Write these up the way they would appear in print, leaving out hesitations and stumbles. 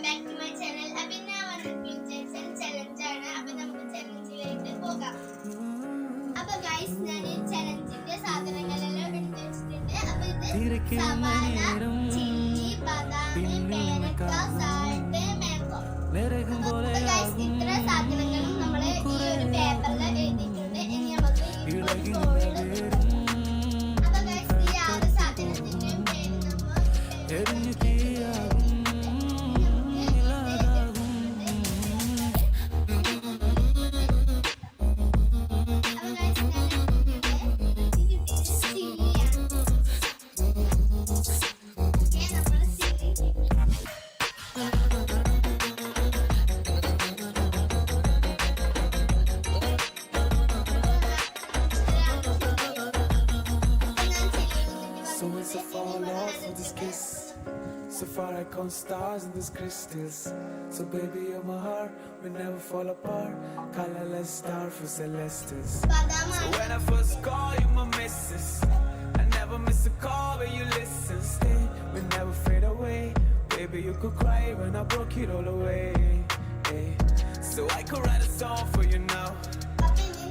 back to my channel. അപ്പൊ ഇന്ന് ഞാൻ വന്നിരിക്കുന്നത് ചലഞ്ച് ആണ്. അപ്പൊ നമുക്ക് ചലഞ്ചിലേക്ക് പോകാം. അപ്പൊ ഗൈസ് ഞാൻ ഈ ചലഞ്ചിന്റെ സാധനങ്ങളെല്ലാം എടുത്തു വെച്ചിട്ടുണ്ട്. അപ്പൊ ഇത് സവാള, ചില്ലി, ബദാം, പേരക്ക, സാൾട്ട്, മാംഗോ. അപ്പൊ ഗൈസ് ഇത്ര സാധനങ്ങളും നമ്മൾ ഈ ഒരു പേപ്പറിൽ എഴുതിയിട്ടുണ്ട്. ഇനി നമുക്ക് ഈ ഒരു ബോർഡിൽ അപ്പൊ ഗൈസ് ഈ ആറ് സാധനത്തിന്റെയും പേര് നമ്മൾ So far icon stars in these crystals. So baby you're my heart, we never fall apart. Colorless star for celestes. So when I first call you my missus, I never miss a call when you listen. Stay, we never fade away. Baby you could cry when I broke it all away. Hey. So I could write a song for you now,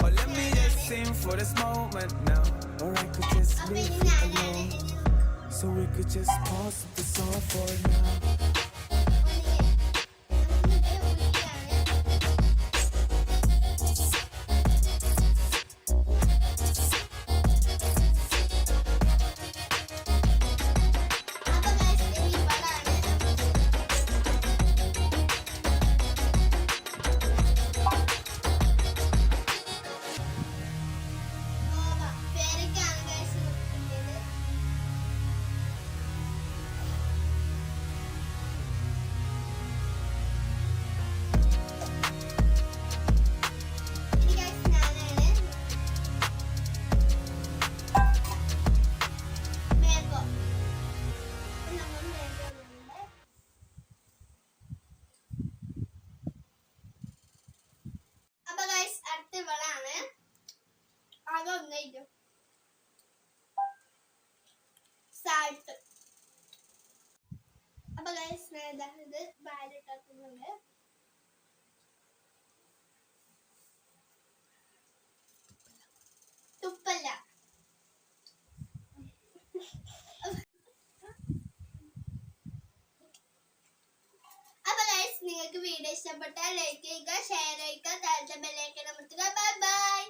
or let me just sing for this moment now. Or I could just leave you alone, so we could just pause the song for now. Salt. അപ്പൊ guys ഇത് വാലിട്ടുണ്ട്. തുപ്പല്ല. അപ്പൊ guys നിങ്ങൾക്ക് video ഇഷ്ടപ്പെട്ടാൽ like ചെയ്യുക, share ചെയ്യുക, താഴത്തെ bell icon അമർത്തുക. Bye bye.